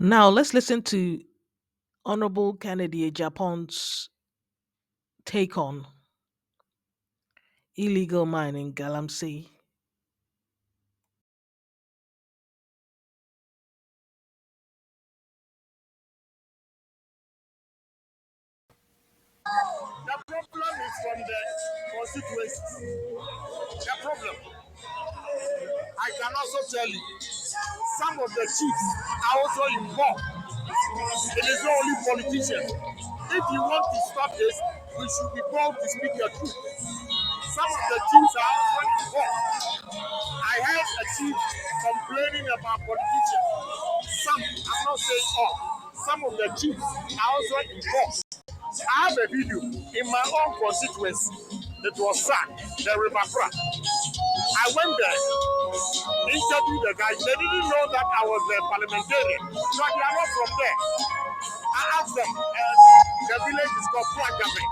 Now let's listen to Honorable Kennedy Japan's take on illegal mining in Galamsey. The problem is from the constituencies. The problem, I can also tell you, some of the chiefs are also involved. It is not only politicians. If you want to stop this, we should be bold to speak the truth. Some of the chiefs are also involved. I heard a chief complaining about politicians. Some, I'm not saying all. Some of the chiefs are also involved. I have a video in my own constituency. It was sad, the River Fra. I went there, interviewed the guys. They didn't know that I was a parliamentarian. So they are not from there. I asked them, the village is called Plagabe.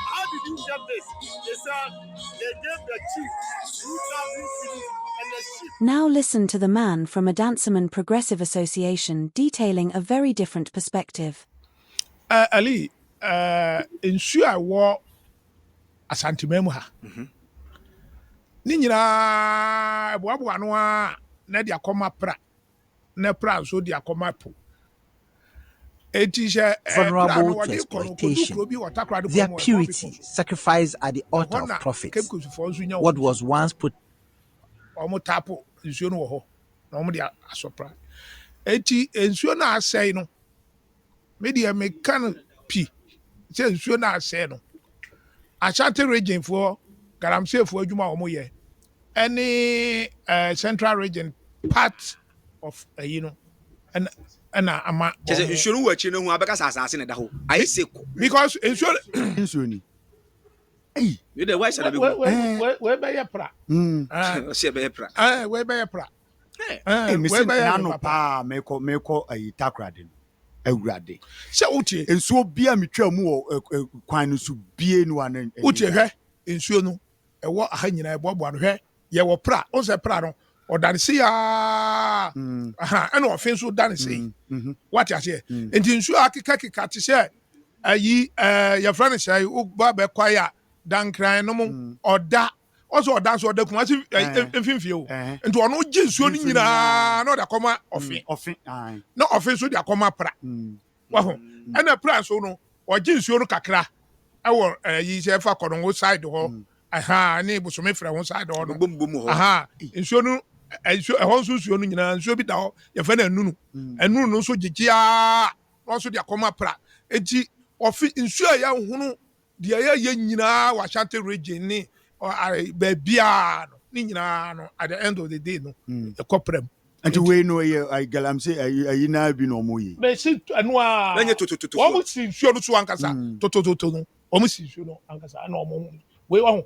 How did you get this? They said they gave the chief 2,000 cities and the chief. Now listen to the man from a Danceman Progressive Association detailing a very different perspective. Ali, nsuo a wɔ asantemam ha. Ni nyinaa boaboa no a na de akɔma pra. Na pra nso de akɔma po. Vulnerable to exploitation, their purity sacrificed at the altar of profits. What was once put. Tapo nsuo no wɔ hɔ. Na ɔmo de asopra. Nsuo na asɛe no. Media mekano pi. Say nsuo na asɛe no. Ashanti region for Galamsey for adwuma ɔmo yɛ. Any central region part of and ama nsuo no wachi no hu abeka sasase ne da ho ayi seko because nsuo ni you the why should be we be ye pra se be ye pra we be ye pra we be ye no pa meko ayi takrade awurade se utie nsuo bia metwa mu kwan no so bie no anan utie hwɛ nsuo no ɛwɔ aha nyina ɛboaboa no hwɛ ye wo pra on se pra no odanse ya aha ɛna ɔfe nso danse what you say enti nsuo akeka te sɛ ayi your friend say wo ba be kwaya dankran no mu oda also oda so oda kuma si mfimfie o enti ɔno gye nsuo no nyinaa na ɔda kɔma ɔfe na ɔfe nso de akɔma pra wa ho ɛna pra so no ɔgye nsuo no kakra ɛwɔ ayi sɛ fa kɔnɔ side hɔ aha ne busome fra ho side hɔ no aha nsuo no ɛhɔ nso nsuo no nyinaa nsuo bi da hɔ yɛfɛ na ɛnunu no nso gyegyea na nso de akɔma pra enti ɔfe nsuo a yɛhono deɛ yɛ nyinaa wɔ Ashanti region ne baabia no ne nyinaa no at the end of the day no ɛkɔprɛm enti we no yɛ Galamsey ayi na bi no mo yi bɛ si ɛno a wɔn si nsuo no so ankasa totototo no wɔn si nsuo no ankasa ɛna wɔn we wɔn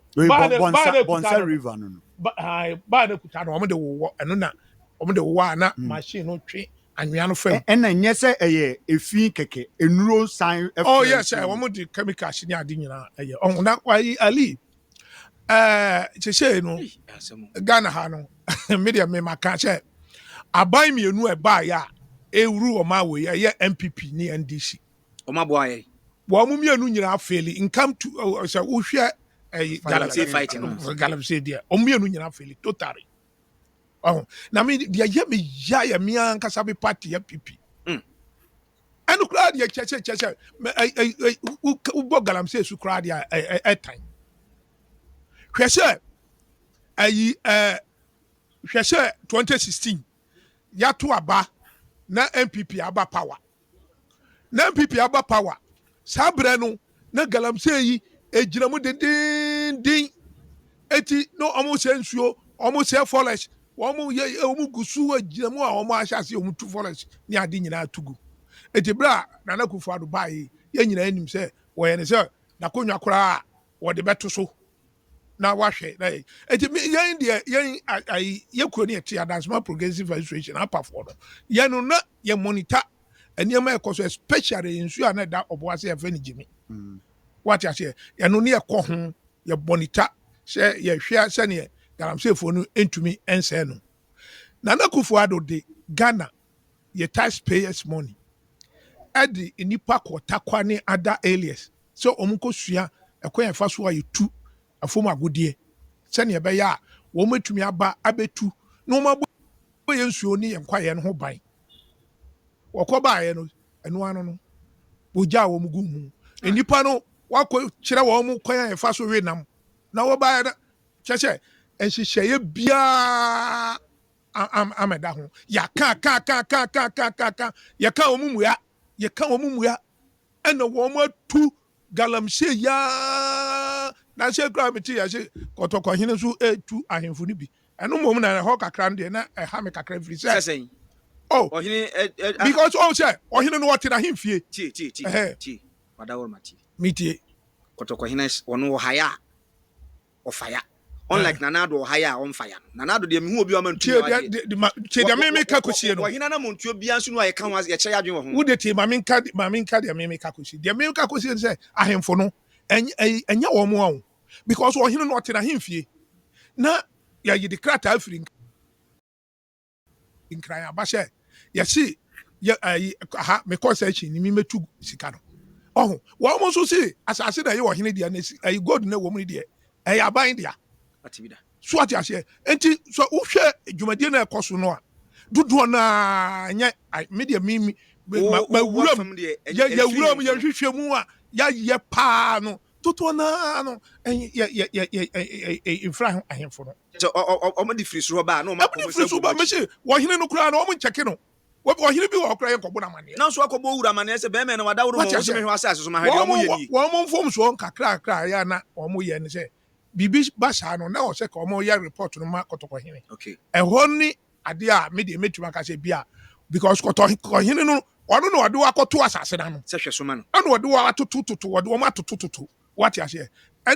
Bonsa river no ba de kuta no wɔn de wɔ ɛno na wɔn de wɔ na machine no twe anwea no fam ɛna nyɛ sɛ ɛyɛ efi kɛkɛ enuro san oh yes wɔn de chemicals ne ade nyinaa ɛyɛ ɔn na wayi ali kyekye no Ghana ha no media me maka kyɛ aban mienu ɛbaa ya ewuru wɔn awɔ yɛ NPP ne NDC wɔn aboa yɛ wɔn mienu nyinaa faili nkam to sɛ wohwɛ Galamsey fighting Galamsey dia omienu nyina feli totally na me dia ye me ya ya me ankasa be party ya PP enu kra dia cheche u bo Galamsey su kra dia time hwese ayi hwese 2016 ya to aba na NPP aba power sabre no na Galamsey yi ejina mu din eti no almost nsuo almost forest omu gusu ejina mu a omu ahyase omu tu forest ni ade nyina tugu eti bra na Akufo Addo bai ye nyina anim se wo ye ne se na konwa kora wo de beto so na wahwe na eti yen de yen ye kuro ne eti Danceman Progressive Association apafo no ye no na ye monitor eniema ekoso especially nsuo na da oboase ye fe ni jimi what you say no ne ekɔ ho ye bonita sɛ ye hwea sɛ ne Galamsey fo no entumi ense no na Akufo Addo de Ghana your taxpayers money adi nipa ko takwa ne other alias so omunko sua ekwan fa so ayi tu afom agodie se ne be ya wo matumi aba abetu no mabo ye nsuo ni yenkwaye no ho ban wokoba ye no enu ano no boja wo mugu mu enipa no wako kire wo mu kwan fa so we nam na wo ba ya cheche enhihye bia ameda ho ya ka ya ka omumuya ena wo ma tu Galamsey ya na se kra meti ya se kotoko hene so etu ahemfo ni bi eno mom na ho kakra de na ha me kakra firi se oh ohine because oh say ohine no wote na hemfie ti wadawo mati miti kotoko hene wono haya ofaya unlike nanado haya on fire nanado de mehu obi o mantu de me ka kosie no ohina na montuo bia nso no aye kan was ye kye adwen wo ho wo de ti ma me ka de me ka kosie de me ka kosie se ahemfo no enya wo mo an because ohine no wote na hemfie na ya yi de krata afiri nkran abahye ya si ya ha me ko se chi ni me metu sika no oh wo mo so si asase na ye ohine dia na si ayi god na wo mo dia ayi aban dia atibida so ati ase enti so wo hwe dwumadie na ekoso no a dodo na nya media mimi ma wuram ya wuram ya hwehwe mu a ya ye pa no toto na no infra ahemfo no so o ma di free so ba no ma ko so ba me se wo hene no kura na o mo ncheke no wo hene bi wo kura ye kobo na mane na so akobo wura mane se be me no wada wuro mo so me hwa asase so ma hade o mo ye ni wo mo mfom so kakra ya na o mo ye ni se bibi basa no na o se ka o mo ya report no ma kotoko hene okay ho ni ade a me de metuma ka se bia because kotoko hene no ono no ode wakoto asase na no se hwe so ma no ono ode wa atotototo ode o ma atotototo what ya se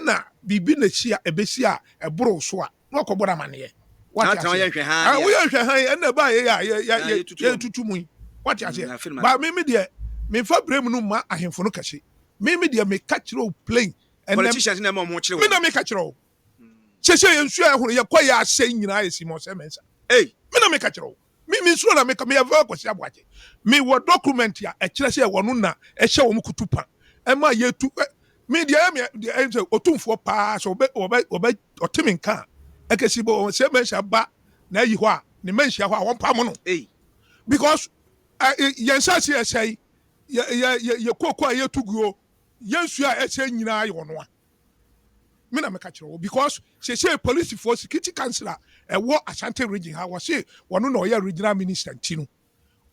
na bibi na chia ebesia eboro so a no kobo na mane what ya se we hwe han na ba ya tutu mu what ya se ba me de me fa brem no ma ahemfo no kase me de me catch row plane politicians na mo kire me na me catch row chese yensu ehuru ye kwaya ase nyina esi mo se mensa me na me catch row me nsu na me ka me ava kwasi aboaje me wo document ya e kire se wono na e hye wo mkutupa e ma ye tu me dia me de otumfo pa so obe otiminka e kesi bo se mensa ba na yi ho a ne mensia ho a won pa mo no because yensa se sei ye kokwa ye tuguo yensu a ese nyina ayo no a me na me ka kire wo because say police for security councillor e wo Ashanti region ha wo say wono na oya regional minister ntino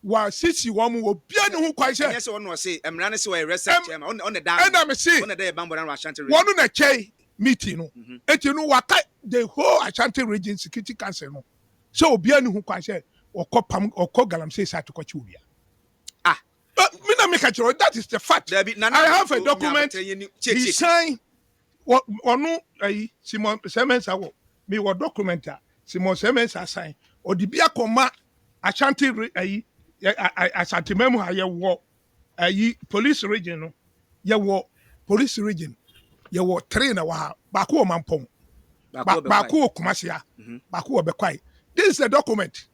wa sisi wo mu obia ne ho kwai say yes wono say emra ne say we research chairman on the down and am say on the day bambo na Ashanti region wono na chei meeting no etinu waka the whole Ashanti region security council no so obia ne ho kwai say okopam okọ Galamsey site kwachi obia me na me ka kire that is the fact I have a document he signed onu ayi Simon Semensa wo me wo document a Simon Semensa sign odibia koma Ashanti ayi Ashanti memu ha ye wo ayi police region no ye wo police region ye wo 3 na wa ba ko mampon ba ko Kumasia ba ko Bekwai this is the document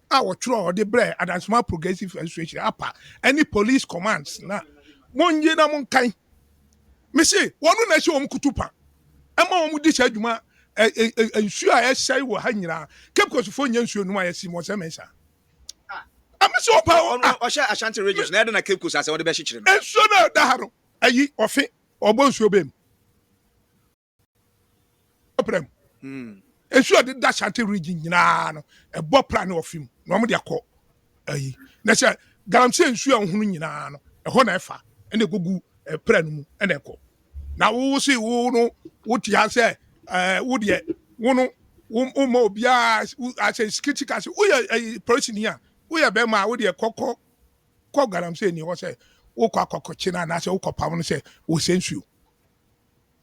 our tro the bre Adansoma Progressive Association apa any police commands na monye na monkan me say wonu na hye om kutupa ama om di sha dwuma nsu a ehye wo ha nyina kepkosufo nya nsu numa yesi mo semensa am say opa o hye Ashanti region na na kepkos ase wo de be hye no ensu na da ha no ayi ofe obo nsu obem oprem ensu de da Ashanti region nyina no ebo plan ofim no mo de akọ ayi na say Galamsey nsu a hunu nyina no eho na efa ene gogu plan mu ene ekọ na wo si wo no wo ti ha say wo de wo no wo mo bia as a security council wo ya person here wo ya be ma wo de kokko Galamsey ni wo say wo kwa kokko china na say wo kopam no say wo sensuo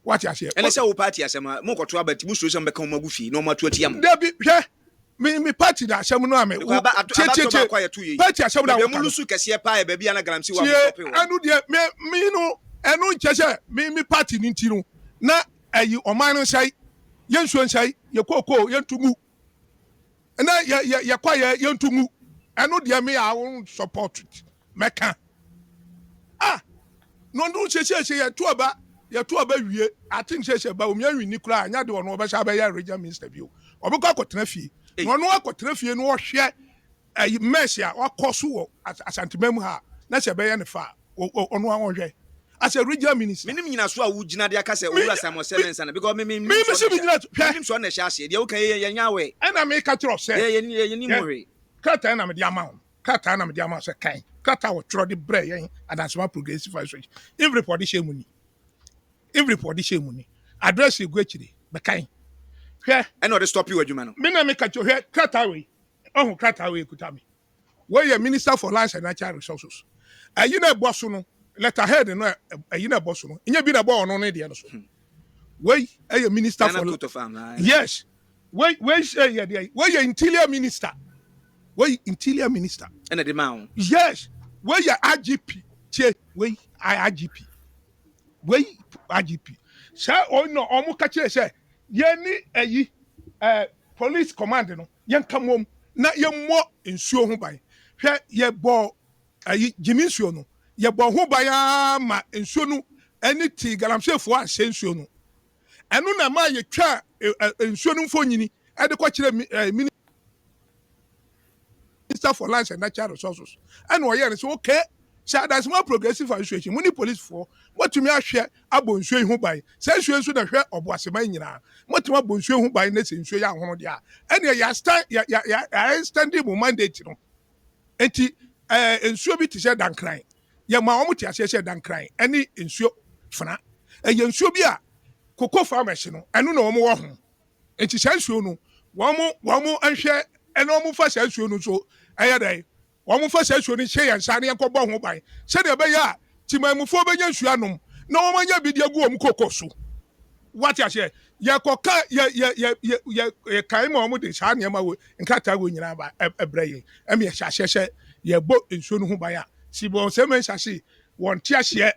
what ya say ene say wo party asema mo koto abati mu so be kan magu fi no ma to atiam da bi hwe me party da asem no ame party asem da wo mu lusu kese pa e ba bia na Galamsey wa stop anu de me no enu nchese me party ni ntino na ayi oman no sai yensuo nsai ye kokko yentumu na ye kwa ye yentumu ɛno deɛ me I won't support it mɛka no no yɛ to aba wie I think ba o mia wini kura anya de ɔno ɔbɛhyɛ abɛyɛ regional minister bio ɔbɛkɔ akɔtena fie no ɔno akɔtena fie no ɔhwɛ mesh a wakɔ so wɔ asantemamu ha na sɛ ɛbɛyɛ ne fa ɔno ɔhwɛ as a regional minister minim nyina so a wugina de aka sɛ owura Samuel Selensa na because me so nyina minim so na hye ase de wo kan yɛ nya we ɛna me ka kyerɛ sɛ yɛ ni mo hwe krata na me de ama wo krata na me de ama sɛ kan krata wɔ twerɛ de brɛ yɛn adansoma progressive association everybody hyɛ mu ni address egu akyire bɛkan hwɛ ɛna ɔde stop you adwuma no me na me ka kyerɛ hwɛ krata we ɔho krata we kuta me wɔyɛ minister for lands and natural resources ayi na ɛbɔ so no letterhead no ayi na ɛbɔ so no nyɛ bi na ɛbɔ ɔno ne deɛ no so wey ɛyɛ minister for yes wey yɛ deɛ wɔyɛ interior minister ɛna de ma wo yes wɔyɛ IGP tie wey IGP wey IGP sɛ ɔno ɔmo ka kyerɛ sɛ yɛni ayi police command no yɛnka mom na yɛmmɔ nsuo ho ban hwɛ yɛbɔ ayi gyimi nsuo no yɛbɔ ho ban ma nsuo no ɛne ti galamseyfoɔ ahyɛ nsuo no ɛno na ma yɛtwa nsuo no mfonyini ɛde kɔ kyerɛ minister for lands and natural resources ɛna ɔyɛ no sɛ okay sɛ adansoma progressive association muni police for motumi ahwɛ abɔ nsuo yi ho ban sɛ nsuo nso na hwɛ ɔboasɛman nyinaa motumi abɔ nsuo ho ban na sɛ nsuo yɛ ahono deɛ a ɛne yɛ standing mu mandate no enti nsuo bi te sɛ dankran yɛma wɔn te aseɛ sɛ dankran ɛne nsuo fana ɛyɛ nsuo bi a koko farmers no ɛno na wɔn wɔ ho enti sɛ nsuo no wɔn nhwɛ ɛna wɔn fa sɛ nsuo no so ɛyɛ dɛ wɔn fa sɛ nsuo no hyɛ yɛn nsa ne yɛn kɔ bɔ ho ban sɛdeɛ ɛbɛyɛ a timamufoɔ bɛnya nsuo anom na wɔn anya bi de agu wɔn koko so wate aseɛ yɛkɔka yɛ kan ma wɔn de saa nneɛma wo nkrataa wo nyinaa ba ɛbrɛ yɛn ɛmi yɛhyɛ aseɛ sɛ yɛbɔ nsuo no ho ban a si bɔn sɛmɛ nhyɛse wɔn te aseɛ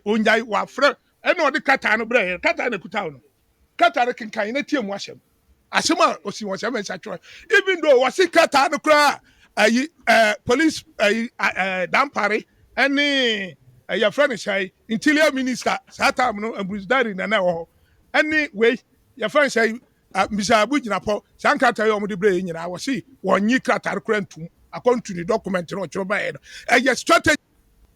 onyae wafrɛ ɛna ɔde krataa no brɛ yɛn krataa no kuta no krataa no kenkan na tie mu ahyɛm asɛm a osi wɔn sɛmɛ nhyɛtwerɛ even though wɔsi krataa no koraa ayi police ayi dampare ɛne yɛfrɛ no hyɛ interior minister saa time no abusdari nana wɔ hɔ ɛne wei yɛfrɛ no hyɛ mbisaabu gyinapɔ saa nkrataa yi wɔn de brɛ yɛn nyinaa wɔsi wɔn nyi krataa no koraa ntum according to the document no ɔtwerɛ bɛyɛ no ɛyɛ strategy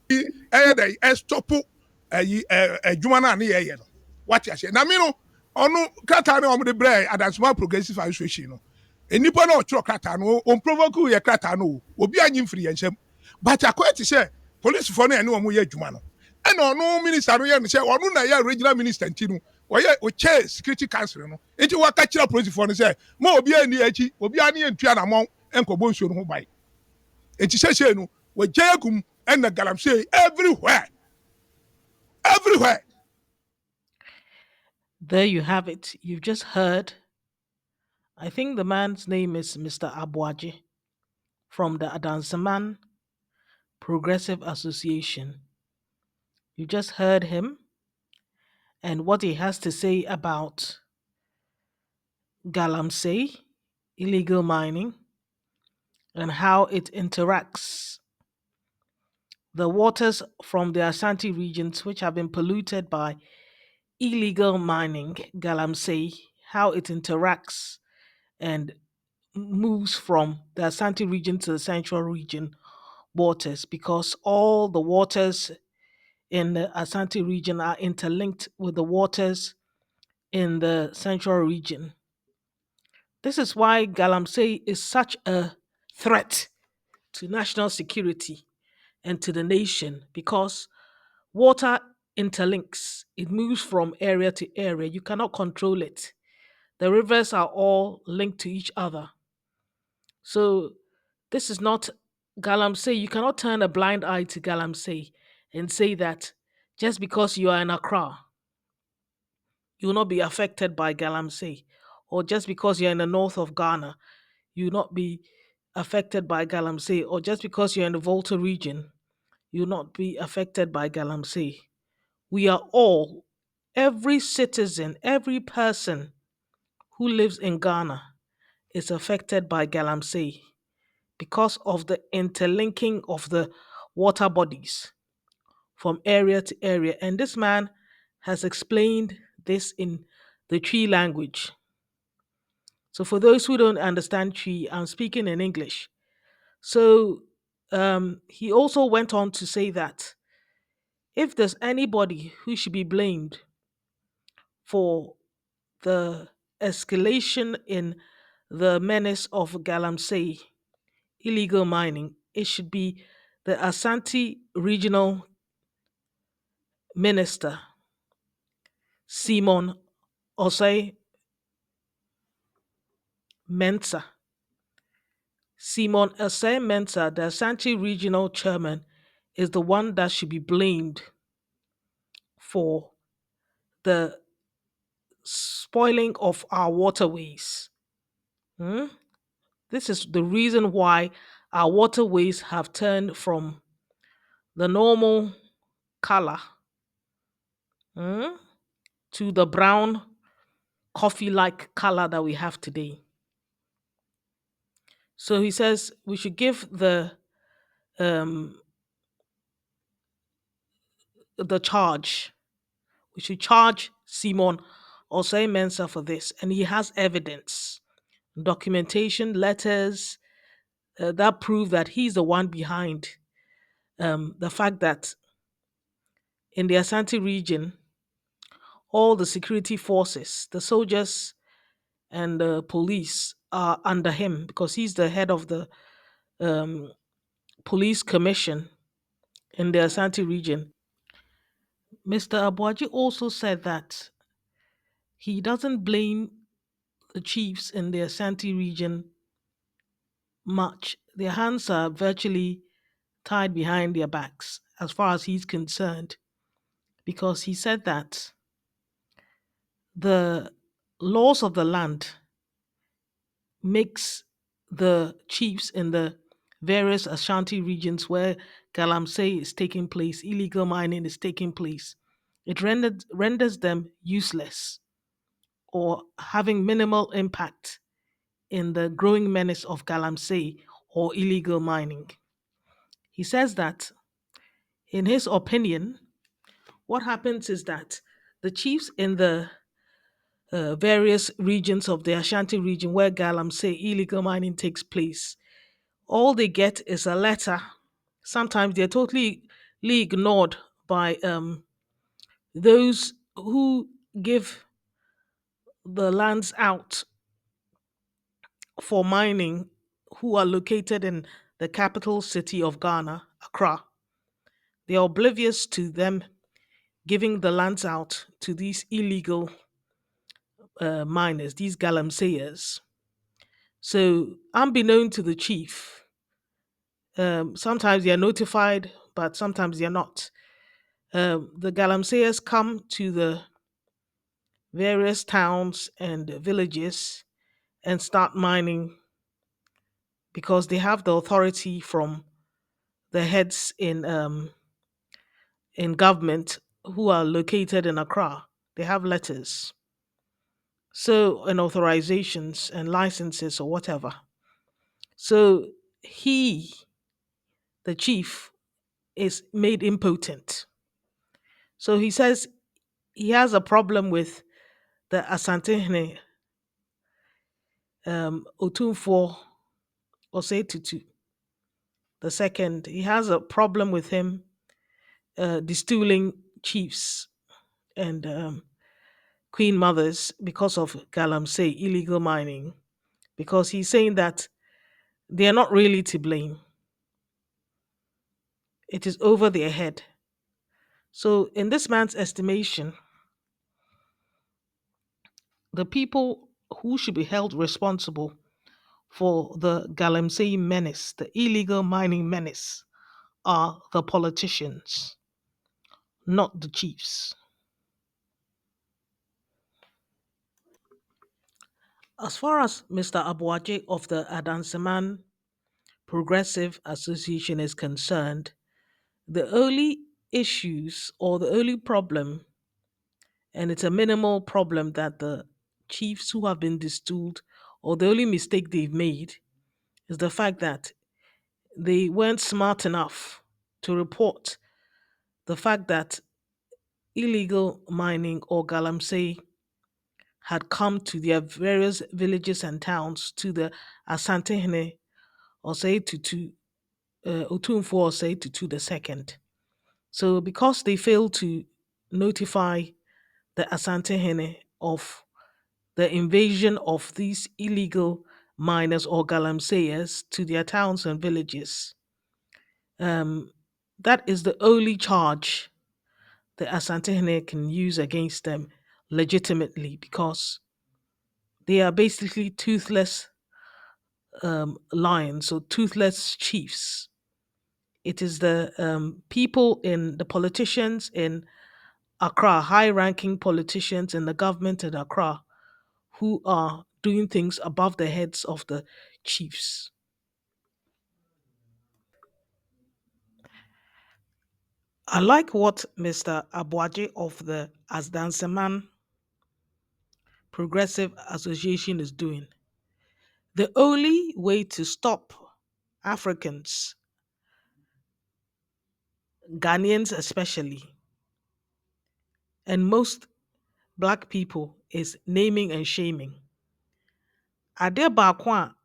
ɛyɛ dɛ ɛstɔpo ayi adwuma no a ne yɛyɛ no wate ahyɛ na me no ɔno krataa no wɔn de brɛ adansoma progressive association no nipa na ɔtwerɛ krataa no ɔmprovoke yɛ krataa no obi anyi mfiri yɛn nhyɛm but akɔyɛ te sɛ polisifoɔ no yɛ ne wɔn yɛ adwuma no ɛna ɔno minister no yɛ no sɛ ɔno na yɛ regional minister nti no ɔkyɛ security council no nti wɔaka kyerɛ polisifoɔ no sɛ ma obi ani akyi obi ani yɛ ntua namɔn nkɔbɔ nsuo no ho ban nti sɛsɛ no wɔgya agum ɛna galamsey everywhere. There you have it. You've just heard. I think the man's name is Mr. Abuaji from the Adansaman Progressive Association. You just heard him and what he has to say about Galamsey, illegal mining, and how it interacts. The waters from the Ashanti regions, which have been polluted by illegal mining, Galamsey, how it interacts and moves from the Ashanti region to the central region waters, because all the waters in the Ashanti region are interlinked with the waters in the central region. This is why Galamsey is such a threat to national security and to the nation, because water interlinks, it moves from area to area. You cannot control it. The rivers are all linked to each other. So this is not Galamsey. You cannot turn a blind eye to Galamsey and say that just because you are in Accra, you will not be affected by Galamsey. Or just because you're in the north of Ghana, you will not be affected by Galamsey. Or just because you're in the Volta region, you will not be affected by Galamsey. We are all, every citizen, every person who lives in Ghana is affected by Galamsey. because of the interlinking of the water bodies from area to area. And this man has explained this in the tree language. So, for those who don't understand tree, I'm speaking in English. So, he also went on to say that if there's anybody who should be blamed for the escalation in the menace of Galamsey illegal mining, it should be the Asante Regional Minister, Simon Osei Mensah. Simon Osei Mensah, the Asante Regional Chairman, is the one that should be blamed for the spoiling of our waterways. Hmm? This is the reason why our waterways have turned from the normal color, hmm, to the brown coffee like color that we have today. So he says we should give um, the charge. We should charge Simon Osei Mensah for this, and he has evidence, documentation, letters that prove that he's the one behind the fact that in the Asante region, all the security forces, the soldiers and the police are under him because he's the head of the um, police commission in the Asante region. Mr. Abuaji also said that he doesn't blame the chiefs in the Asante region much. Their hands are virtually tied behind their backs as far as he's concerned, because he said that the laws of the land makes the chiefs in the various Ashanti regions where Galamsey is taking place, illegal mining is taking place. It renders them useless or having minimal impact in the growing menace of Galamsey or illegal mining. He says that, in his opinion, what happens is that the chiefs in the various regions of the Ashanti region where Galamsey illegal mining takes place, all they get is a letter. Sometimes they're totally ignored by those who give the lands out for mining, who are located in the capital city of Ghana, Accra. They are oblivious to them giving the lands out to these illegal miners, these galamseyers. So, unbeknown to the chief, sometimes they are notified, but sometimes they are not. The galamseyers come to the various towns and villages and start mining because they have the authority from the heads in government who are located in Accra. They have letters, so, and authorizations and licenses or whatever. So he, the chief, is made impotent. So he says he has a problem with the Asantehene Otunfo Osetutu the second. He has a problem with him distilling chiefs and queen mothers because of Galamsey illegal mining, because he's saying that they are not really to blame. It is over their head. So, in this man's estimation, the people who should be held responsible for the Galamsey menace, the illegal mining menace, are the politicians, not the chiefs. As far as Mr. Abuaje of the Adanseman Progressive Association is concerned, the only issues or the only problem, and it's a minimal problem that the chiefs who have been distilled, or the only mistake they've made, is the fact that they weren't smart enough to report the fact that illegal mining or galamsey had come to their various villages and towns to the Asantehene or say to Otumfo or say to the second. So because they failed to notify the Asantehene of the invasion of these illegal miners or galamseyers to their towns and villages, um, that is the only charge the Asantehene can use against them legitimately because they are basically toothless lions or toothless chiefs. It is the people in the politicians in Accra, high ranking politicians in the government in Accra, who are doing things above the heads of the chiefs. I like what Mr. Abuaje of the Asdanseman Progressive Association is doing. The only way to stop Africans, Ghanaians especially, and most black people is naming and shaming. Ade baako a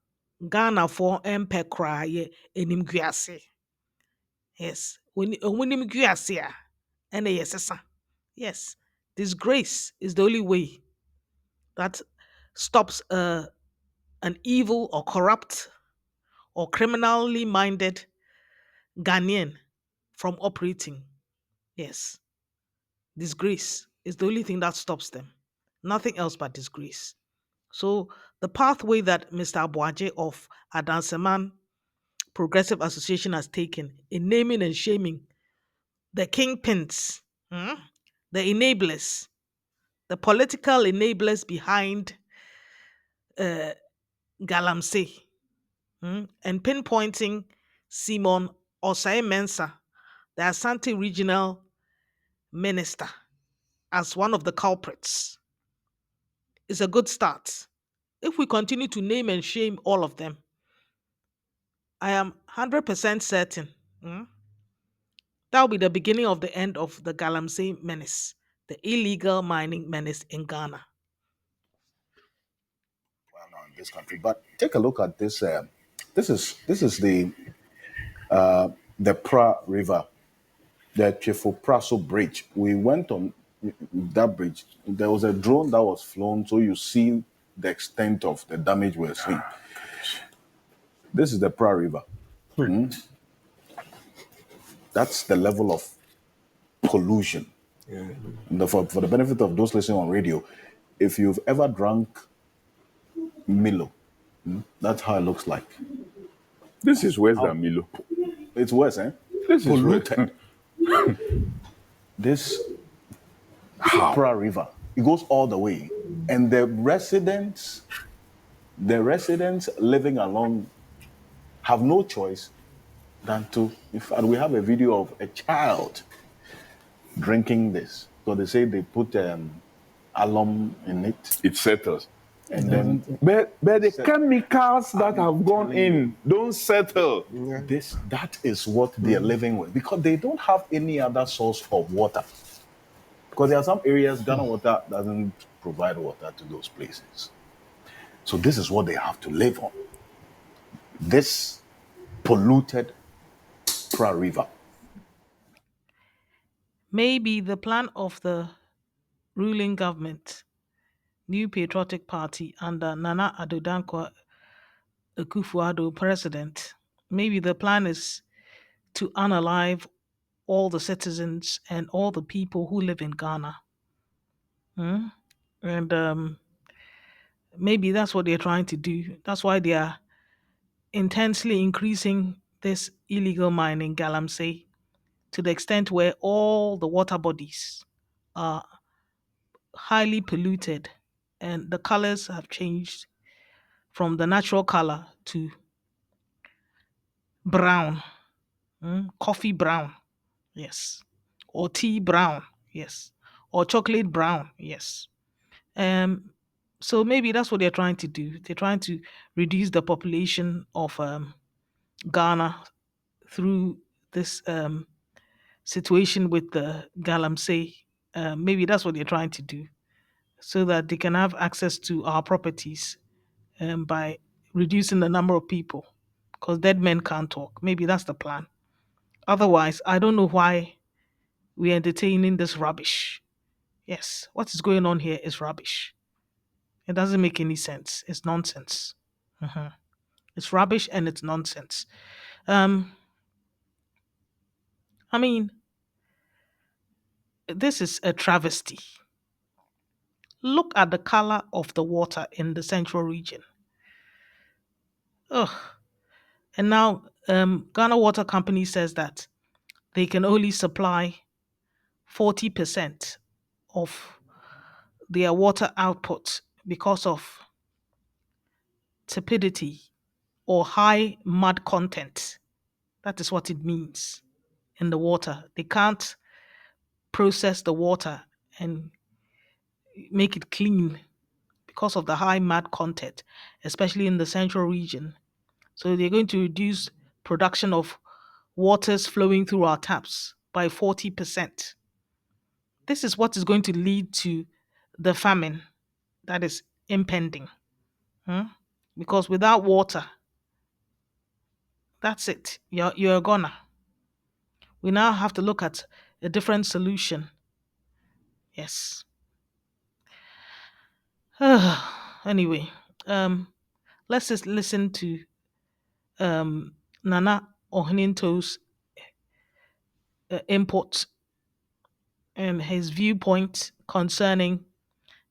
Ghanafoɔ mpɛ koraa yɛ animguase. Yes, when animguase a ɛna yɛsesa. Yes, disgrace is the only way that stops an evil or corrupt or criminally minded Ghanaian from operating. Yes, disgrace is the only thing that stops them. Nothing else but disgrace. So the pathway that Mr. Abuaje of Adanseman Progressive Association has taken in naming and shaming the kingpins, the enablers, the political enablers behind Galamsey, and pinpointing Simon Osai Mensah, the Asante regional minister, as one of the culprits is a good start. If we continue to name and shame all of them, I am 100% certain that will be the beginning of the end of the Galamsey menace, the illegal mining menace in Ghana. In this country, but take a look at this. This is the Pra River, the Chefo Praso Bridge. We went on that bridge. There was a drone that was flown, so you see the extent of the damage we're seeing. This is the Pra River. That's the level of pollution. And for the benefit of those listening on radio, if you've ever drunk Milo, that's how it looks like. This is worse than Milo. It's worse, eh? This is Polluted. This Pra River, it goes all the way. And the residents living along have no choice than to, in fact, we have a video of a child drinking this. So they say they put alum in it. It settles. And then But the chemicals that have gone in don't settle. that is what they are living with because they don't have any other source of water. Because there are some areas Ghana water doesn't provide water to those places. So this is what they have to live on. This polluted Pra River. Maybe the plan of the ruling government, New Patriotic Party under Nana Addo Dankwah Akufo Addo president, maybe the plan is to unalive all the citizens and all the people who live in Ghana. And maybe that's what they're trying to do. That's why they are intensely increasing this illegal mining, Galamsey, to the extent where all the water bodies are highly polluted and the colors have changed from the natural color to brown, coffee brown, yes, or tea brown, yes, or chocolate brown, yes. So maybe that's what they're trying to do. They're trying to reduce the population of Ghana through this situation with the Galamsey. Maybe that's what they're trying to do, so that they can have access to our properties by reducing the number of people, because dead men can't talk. Maybe that's the plan. Otherwise, I don't know why we're entertaining this rubbish. Yes, what is going on here is rubbish. It doesn't make any sense. It's nonsense. Mhm. It's rubbish and it's nonsense. Um, I mean, this is a travesty. Look at the color of the water in the central region. Ugh. And now, Ghana Water Company says that they can only supply 40% of their water output because of tepidity or high mud content. That is what it means in the water. They can't process the water and make it clean because of the high mud content, especially in the central region. So they're going to reduce production of waters flowing through our taps by 40%. This is what is going to lead to the famine that is impending. Hmm? Because without water, that's it. You're gonna. We now have to look at a different solution. Yes. Anyway, let's just listen to Nana Ohininto's input and his viewpoint concerning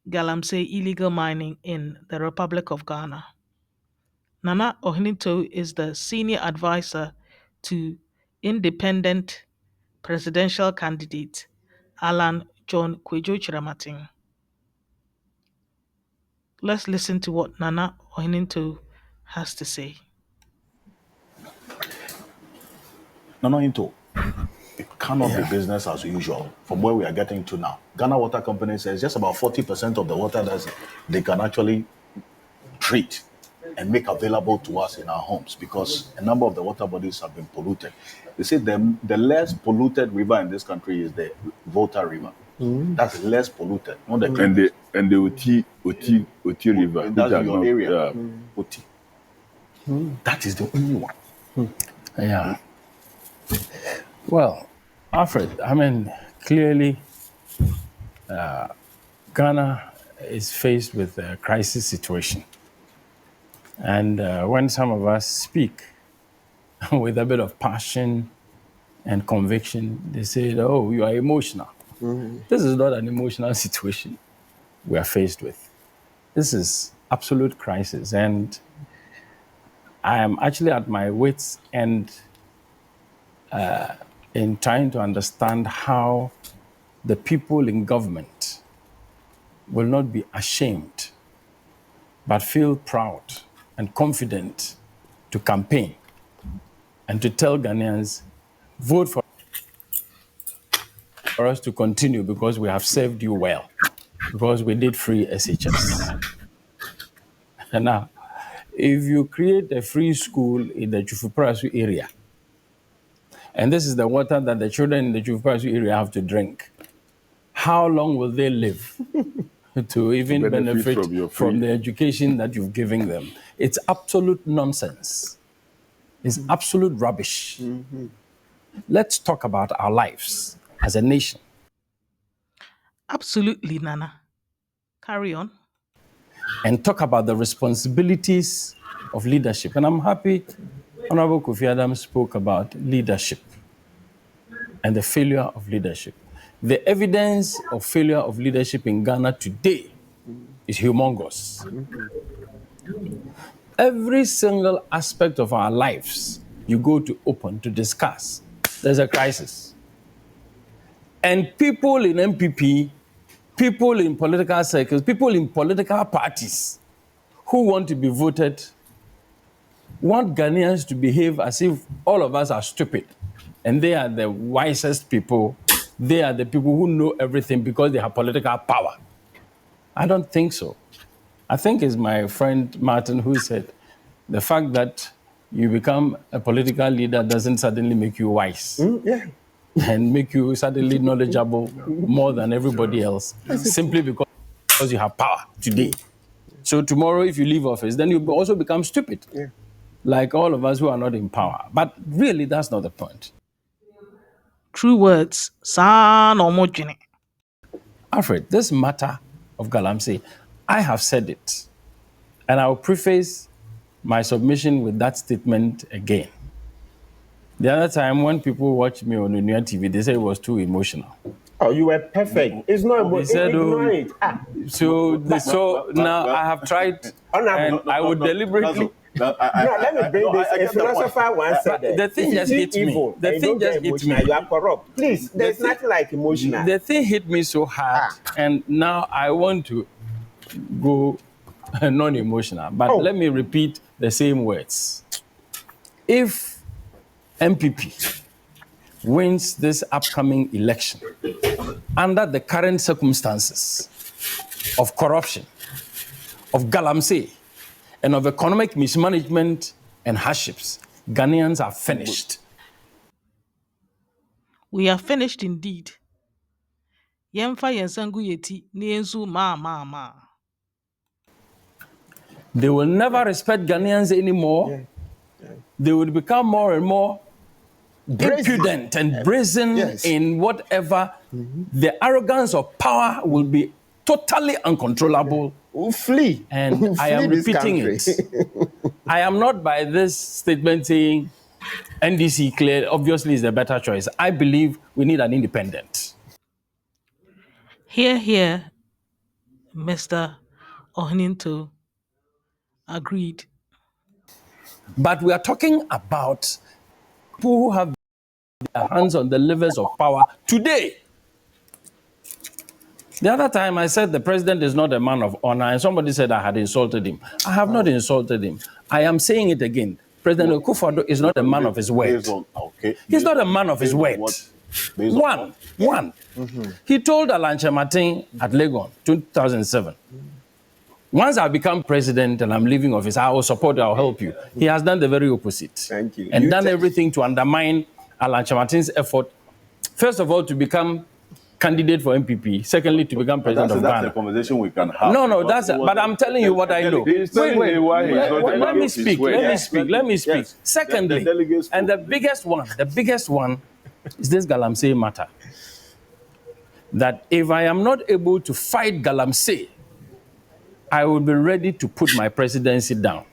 Galamsey illegal mining in the Republic of Ghana. Nana Ohininto is the senior advisor to independent presidential candidate Alan John Kwejo Chiramatin. Let's listen to what Nana Ohininto has to say. No, into it cannot be business as usual from where we are getting to now. Ghana Water Company says just about 40% of the water that they can actually treat and make available to us in our homes, because a number of the water bodies have been polluted. They say the less polluted river in this country is the Volta River. That's less polluted. Not the And the Oti River. that's your area. Oti. That is the only one. Yeah. Well, Alfred, I mean, clearly, Ghana is faced with a crisis situation. And when some of us speak with a bit of passion and conviction, they say, oh, you are emotional. This is not an emotional situation we are faced with. This is absolute crisis. And I am actually at my wits' end in trying to understand how the people in government will not be ashamed, but feel proud and confident to campaign and to tell Ghanaians, vote for us to continue because we have served you well, because we did free SHS. And now, if you create a free school in the Chufuparasu area, and this is the water that the children in the Chufuparasu area have to drink, how long will they live to even benefit from the education that you've given them? It's absolute nonsense. It's absolute rubbish. Let's talk about our lives as a nation. Absolutely, Nana. Carry on. And talk about the responsibilities of leadership. And I'm happy Honorable Kofi Adams spoke about leadership and the failure of leadership. The evidence of failure of leadership in Ghana today is humongous. Every single aspect of our lives you go to open to discuss, there's a crisis. And people in NPP, people in political circles, people in political parties who want to be voted want Ghanaians to behave as if all of us are stupid and they are the wisest people. They are the people who know everything because they have political power. I don't think so. I think it's my friend Martin who said the fact that you become a political leader doesn't suddenly make you wise. And make you suddenly knowledgeable more than everybody else, simply because you have power today. So tomorrow, if you leave office, then you also become stupid, like all of us who are not in power. But really, that's not the point. True words. San omojine. Alfred, this matter of Galamsey, I have said it. And I'll preface my submission with that statement again. The other time when people watched me on the New TV, they said it was too emotional. Oh, you were perfect. It's not emotional. Ignore it. So now I have tried, and I would deliberately. Let me bring this. A philosopher once said that. The thing just hit me. The thing just hit me. You are corrupt. Please, there's nothing like emotional. The thing hit me so hard, and now I want to go non-emotional. But let me repeat the same words. If NPP wins this upcoming election under the current circumstances of corruption, of Galamsey, and of economic mismanagement and hardships, Ghanaians are finished. We are finished indeed. Yemfa yensangu yeti nienzu ma. They will never respect Ghanaians anymore. They will become more and more impudent and brazen in whatever. The arrogance of power will be totally uncontrollable. We'll flee. And I am repeating it. I am not by this statement saying NDC clear obviously is the better choice. I believe we need an independent. Here, Mr. Ohninto agreed. But we are talking about people who have their hands on the levers of power today. The other time I said the president is not a man of honor, and somebody said I had insulted him. I have not insulted him. I am saying it again. President Akufo Addo is not a man of his word. He's not a man of his word. One. He told Alanche Martin at Legon, 2007, once I become president and I'm leaving office, I will support you, I'll help you. He has done the very opposite. Thank you. And done everything to undermine Alanche Martin's effort, first of all, to become candidate for NPP, secondly, to become president of Ghana. That's a conversation we can have. No, but I'm telling you what I know. Wait, let me speak. Yes. Secondly, and the biggest one is this Galamsey matter. That if I am not able to fight Galamsey, I will be ready to put my presidency down.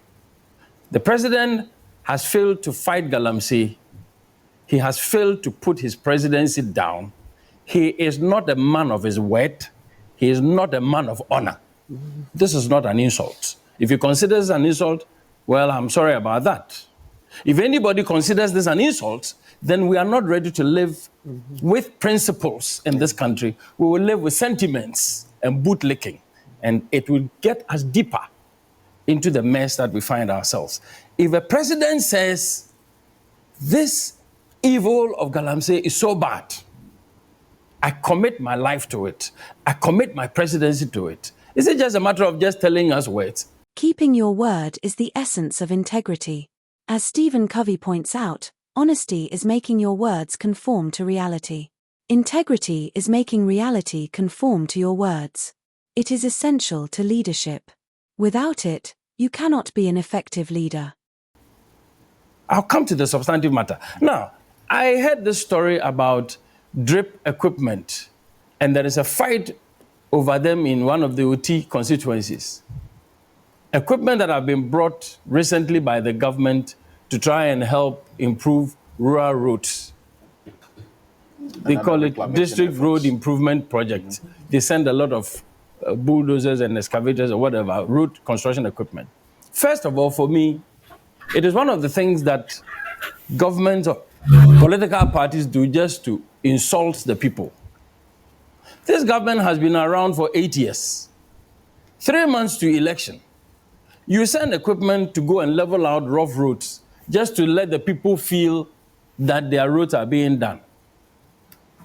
The president has failed to fight Galamsey. He has failed to put his presidency down. He is not a man of his word. He is not a man of honor. This is not an insult. If you consider this an insult, well, I'm sorry about that. If anybody considers this an insult, then we are not ready to live with principles in this country. We will live with sentiments and bootlicking, and it will get us deeper into the mess that we find ourselves. If a president says, this evil of Galamsey is so bad, I commit my life to it. I commit my presidency to it. Is it just a matter of just telling us words? Keeping your word is the essence of integrity. As Stephen Covey points out, honesty is making your words conform to reality. Integrity is making reality conform to your words. It is essential to leadership. Without it, you cannot be an effective leader. I'll come to the substantive matter. Now, I heard this story about drip equipment, and there is a fight over them in one of the OT constituencies. Equipment that have been brought recently by the government to try and help improve rural roads. They call it District Road Improvement Project. They send a lot of bulldozers and excavators or whatever, road construction equipment. First of all, for me, it is one of the things that governments or political parties do just to insult the people. This government has been around for 8 years. 3 months to election. You send equipment to go and level out rough roads just to let the people feel that their roads are being done.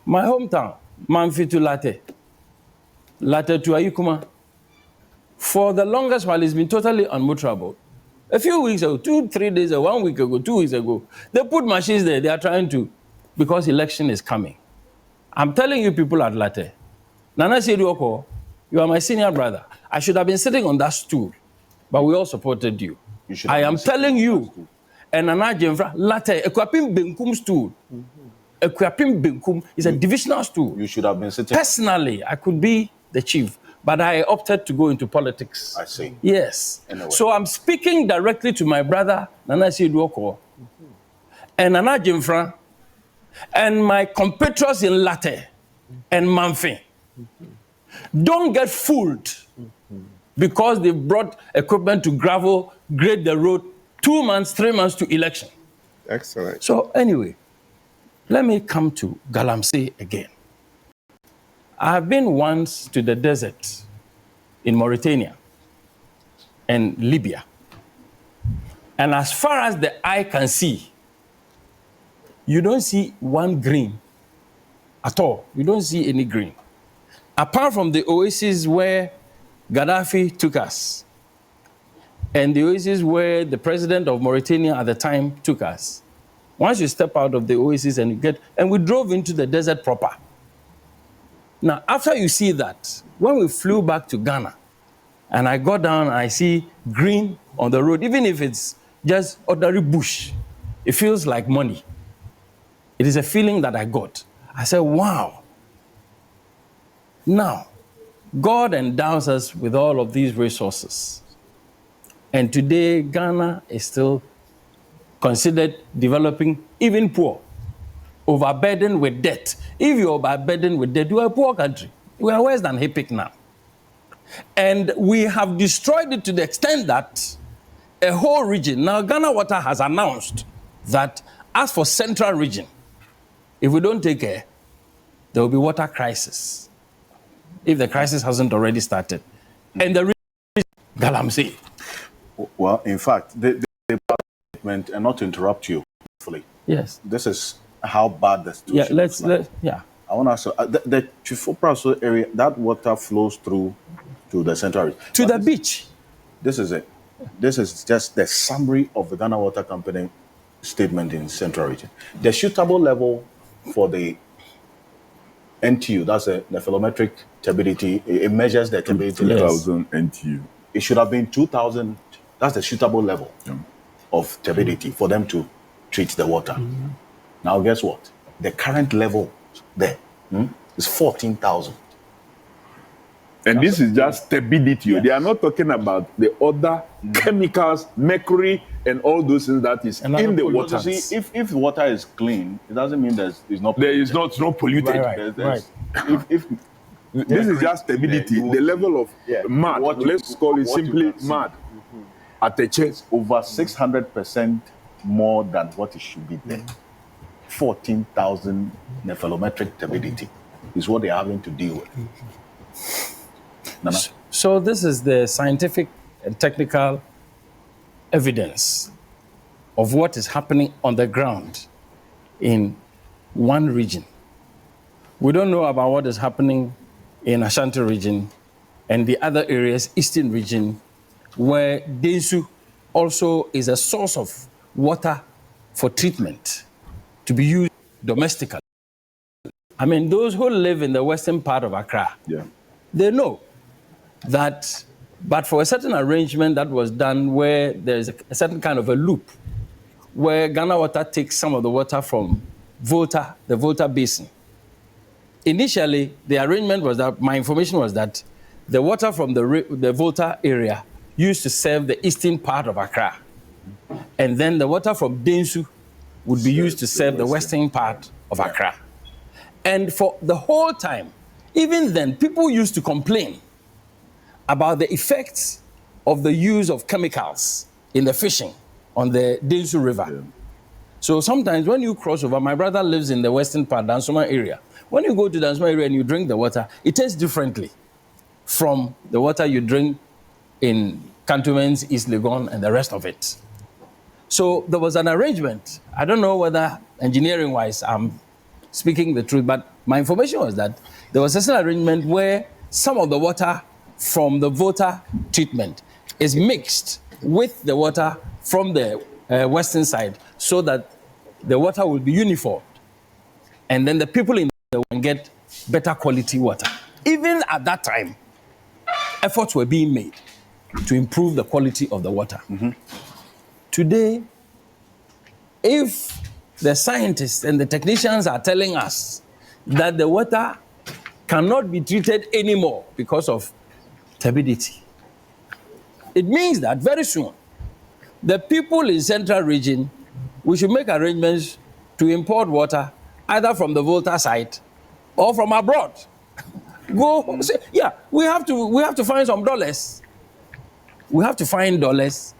My hometown, Manfitu Latte to Ayukuma, for the longest while it's been totally unmotorable. A few weeks ago, 2-3 days ago, 1 week ago, 2 weeks ago, they put machines there. They are trying to, because election is coming. I'm telling you people at Latte, Nana Sedioko, you are my senior brother. I should have been sitting on that stool, but we all supported you. I am telling you, and Nana Jemfra, Latte, Ekwapim Benkum stool. Ekwapim Benkum is a divisional stool. You should have been sitting. Personally, I could be the chief, but I opted to go into politics. I see. Yes. Anyway. So I'm speaking directly to my brother, Nana Sedioko, and Nana Jemfra, and my compatriots in Latte and Manfi. Don't get fooled because they brought equipment to grade the road 2 months, 3 months to election. Excellent. So anyway, let me come to Galamsey again. I have been once to the desert in Mauritania and Libya. And as far as the eye can see, you don't see one green at all. You don't see any green. Apart from the oasis where Gaddafi took us, and the oasis where the president of Mauritania at the time took us. Once you step out of the oasis and we drove into the desert proper. Now, after you see that, when we flew back to Ghana, and I got down and I see green on the road, even if it's just ordinary bush, it feels like money. It is a feeling that I got. I said, wow. Now, God endows us with all of these resources. And today, Ghana is still considered developing, even poor, overburdened with debt. If you're overburdened with debt, you are a poor country. We are worse than HIPIC now. And we have destroyed it to the extent that a whole region, now Ghana Water has announced that as for central region, if we don't take care, there will be water crisis. If the crisis hasn't already started. And the region is Galamsey. Well, in fact, the statement, and not to interrupt you, hopefully. Yes. This is how bad the situation is. I want to ask you, the Chifo-Praso area, that water flows through to the central region. To the beach. This is it. This is just the summary of the Ghana Water Company statement in central region. The suitable level for the NTU, that's a nephelometric turbidity, it measures the turbidity level. 2000 NTU. It should have been 2000. That's the suitable level of turbidity for them to treat the water. Now, guess what? The current level there is 14,000. And this is just turbidity. Yes. They are not talking about the other chemicals, mercury, and all those things that is in the water. See, if water is clean, it doesn't mean there is not polluted. It's not polluted. Right. If this is just turbidity, the level of mud, let's call it simply mud, at the chest. Over 600% more than what it should be there. 14,000 nephelometric turbidity is what they're having to deal with. Nana? So this is the scientific and technical evidence of what is happening on the ground in one region. We don't know about what is happening in Ashanti region and the other areas, eastern region, where Densu also is a source of water for treatment to be used domestically. I mean, those who live in the western part of Accra, they know that, but for a certain arrangement that was done where there's a certain kind of a loop, where Ghana Water takes some of the water from Volta, the Volta Basin. Initially, the arrangement was that, my information was that the water from the Volta area used to serve the eastern part of Accra. And then the water from Densu would be used to serve the western part of Accra. And for the whole time, even then, people used to complain about the effects of the use of chemicals in the fishing on the Densu River. So sometimes when you cross over, my brother lives in the western part, Dansoma area. When you go to Dansoma area and you drink the water, it tastes differently from the water you drink in Cantonments, East Legon, and the rest of it. So there was an arrangement. I don't know whether engineering-wise I'm speaking the truth, but my information was that there was a certain arrangement where some of the water from the water treatment is mixed with the water from the western side so that the water will be uniform. And then the people in the will get better quality water. Even at that time, efforts were being made to improve the quality of the water. Today, if the scientists and the technicians are telling us that the water cannot be treated anymore because of turbidity, it means that very soon, the people in central region, we should make arrangements to import water either from the Volta site or from abroad. Say, yeah, we have to find some dollars. We have to find dollars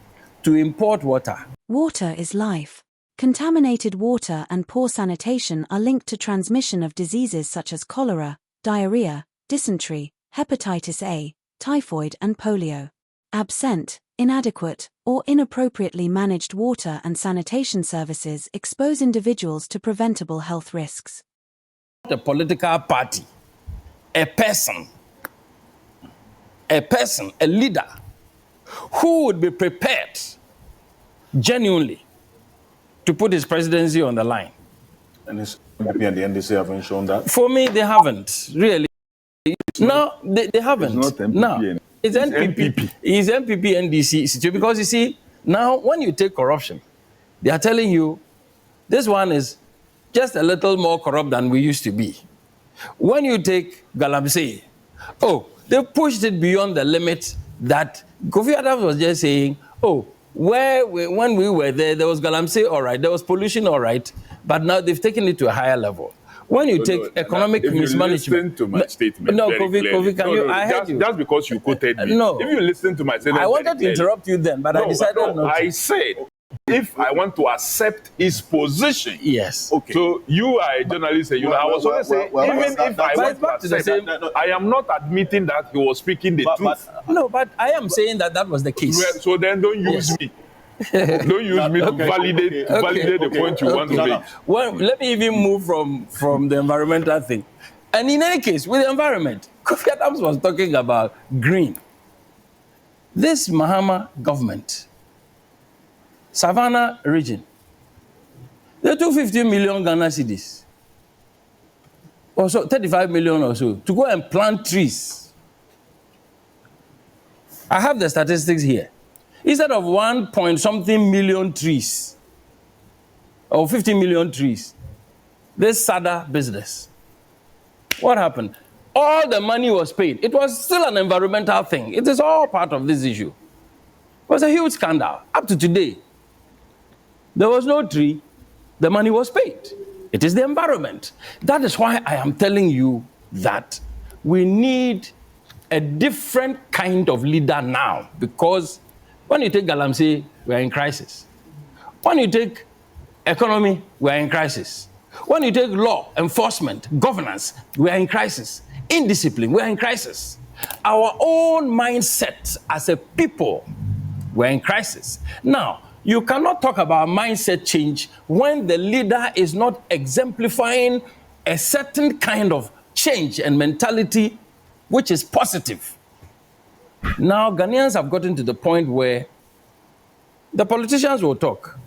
to import water. Water is life. Contaminated water and poor sanitation are linked to transmission of diseases such as cholera, diarrhea, dysentery, hepatitis A, typhoid and polio. Absent, inadequate, or inappropriately managed water and sanitation services expose individuals to preventable health risks. A political party, a person, a leader who would be prepared genuinely to put his presidency on the line. And his NPP and the NDC haven't shown that? For me, they haven't, really. No, they haven't. It's not NPP. No, it's NPP. It's NPP, NDC. Because you see, now when you take corruption, they are telling you this one is just a little more corrupt than we used to be. When you take Galamsey, they pushed it beyond the limit that Kofi Addo was just saying, when we were there was Galamsey, all right, there was pollution, all right, but now they've taken it to a higher level. When you take economic mismanagement... Listen to my statement Kofi, can you... I heard you. Just because you quoted me. No. If you listen to my statement... I wanted to interrupt you then, but I decided not to. I said, if I want to accept his position... Yes. Okay. So you are a journalist, and I was going to say, even if I want to accept... I am not admitting that he was speaking the truth. No, but I am saying that was the case. Well, so then don't use me. Don't use me to validate the point you want to make. Well, let me even move from the environmental thing. And in any case, with the environment, Kofi Addo was talking about green. This Mahama government, Savannah region, they took 50 million Ghana cedis, or so 35 million or so, to go and plant trees. I have the statistics here. Instead of 1 point something million trees, or 50 million trees, this SADA business, what happened? All the money was paid. It was still an environmental thing. It is all part of this issue. It was a huge scandal. Up to today, there was no tree. The money was paid. It is the environment. That is why I am telling you that we need a different kind of leader now, because when you take Galamsey, we are in crisis. When you take economy, we are in crisis. When you take law, enforcement, governance, we are in crisis. Indiscipline, we are in crisis. Our own mindset as a people, we are in crisis. Now, you cannot talk about mindset change when the leader is not exemplifying a certain kind of change and mentality which is positive. Now, Ghanaians have gotten to the point where the politicians will talk.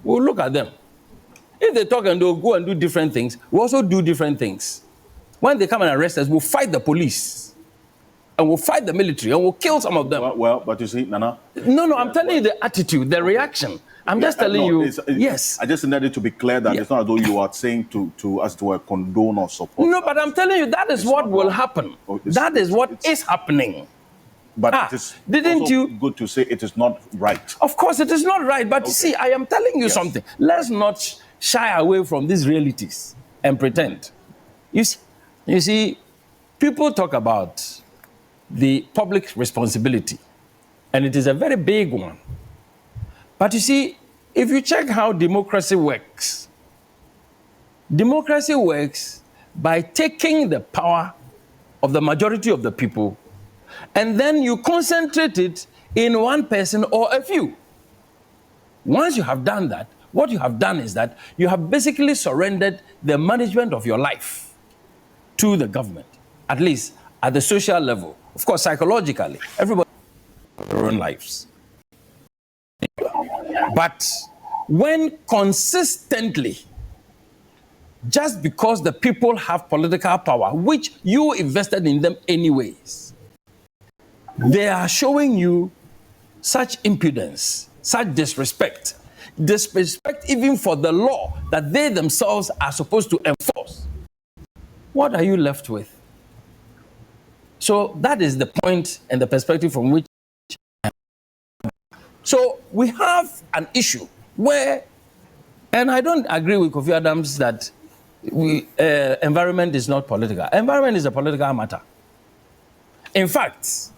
We'll look at them. If they talk and they'll go and do different things, we also do different things. When they come and arrest us, we'll fight the police. And we'll fight the military, and we'll kill some of them. Well, but you see, Nana... No, I'm telling you the attitude, the reaction. I'm just telling you, yes. I just needed to be clear that it's not as though you are saying to as to condone or support. No, but I'm telling you, that is what will happen. That is what is happening. But it is good to say it is not right. Of course, it is not right. But see, I am telling you something. Let's not shy away from these realities and pretend. You see, people talk about the public responsibility, and it is a very big one. But you see, if you check how democracy works by taking the power of the majority of the people, and then you concentrate it in one person or a few. Once you have done that, what you have done is that you have basically surrendered the management of your life to the government, at least at the social level. Of course, psychologically, everybody. their own lives. But when consistently, just because the people have political power, which you invested in them anyways, they are showing you such impudence, such disrespect even for the law that they themselves are supposed to enforce, what are you left with? So that is the point and the perspective from which. So we have an issue where, and I don't agree with Kofi Adams that environment is not political. Environment is a political matter. In fact,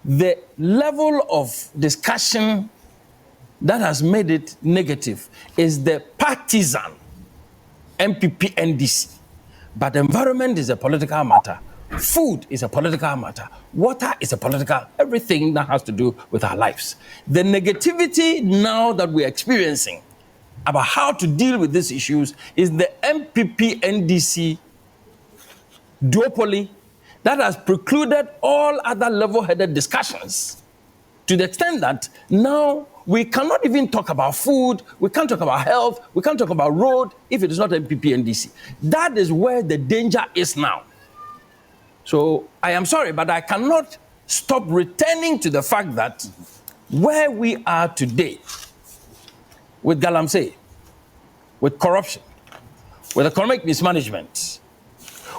the level of discussion that has made it negative is the partisan NPP NDC. But environment is a political matter. Food is a political matter. Water is a political, everything that has to do with our lives. The negativity now that we're experiencing about how to deal with these issues is the NPP NDC duopoly that has precluded all other level-headed discussions to the extent that now we cannot even talk about food, we can't talk about health, we can't talk about road if it is not NPP NDC. That is where the danger is now. So I am sorry, but I cannot stop returning to the fact that where we are today with Galamsey, with corruption, with economic mismanagement,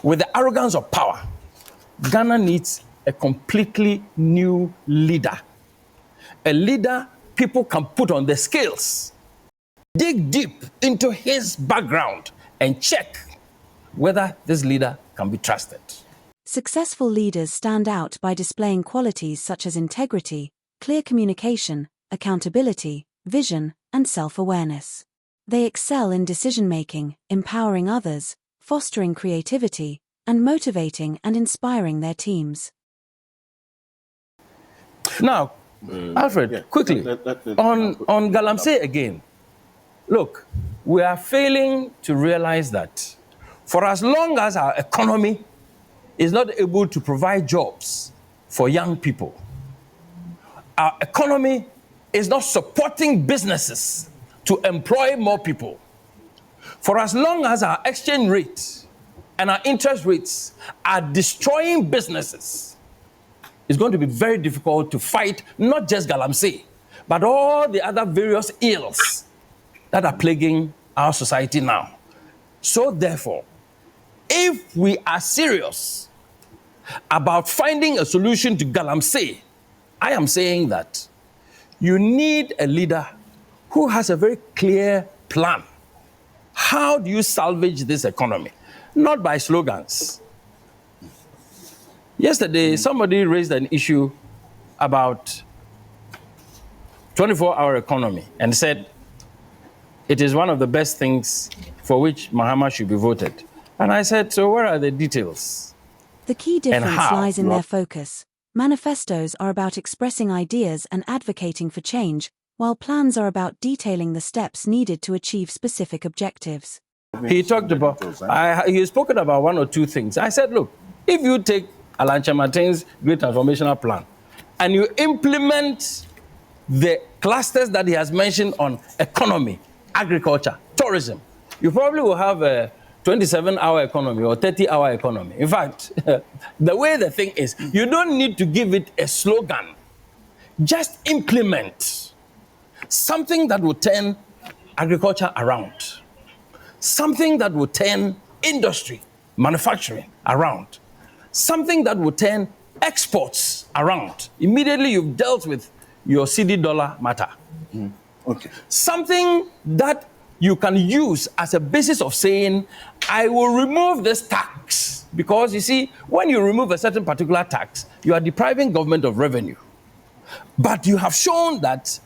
with the arrogance of power, Ghana needs a completely new leader. A leader people can put on the scales, dig deep into his background and check whether this leader can be trusted. Successful leaders stand out by displaying qualities such as integrity, clear communication, accountability, vision, and self-awareness. They excel in decision-making, empowering others, fostering creativity, and motivating and inspiring their teams. Now, Alfred, quickly, on Galamsey again. Look, we are failing to realize that for as long as our economy is not able to provide jobs for young people, our economy is not supporting businesses to employ more people, for as long as our exchange rate and our interest rates are destroying businesses, it's going to be very difficult to fight not just Galamsey, but all the other various ills that are plaguing our society now. So therefore, if we are serious about finding a solution to Galamsey, I am saying that you need a leader who has a very clear plan. How do you salvage this economy? Not by slogans. Yesterday, somebody raised an issue about 24-hour economy and said it is one of the best things for which Mahama should be voted. And I said, so where are the details? The key difference lies in their focus. Manifestos are about expressing ideas and advocating for change, while plans are about detailing the steps needed to achieve specific objectives. He talked about, he spoken about one or two things. I said, look, if you take Alan Chamartin's Great Transformational Plan and you implement the clusters that he has mentioned on economy, agriculture, tourism, you probably will have a 27-hour economy or 30-hour economy. In fact, the way the thing is, you don't need to give it a slogan. Just implement something that will turn agriculture around, something that will turn industry, manufacturing around, something that will turn exports around. Immediately you've dealt with your CD dollar matter. Okay. Something that you can use as a basis of saying, I will remove this tax. Because you see, when you remove a certain particular tax, you are depriving government of revenue. But you have shown that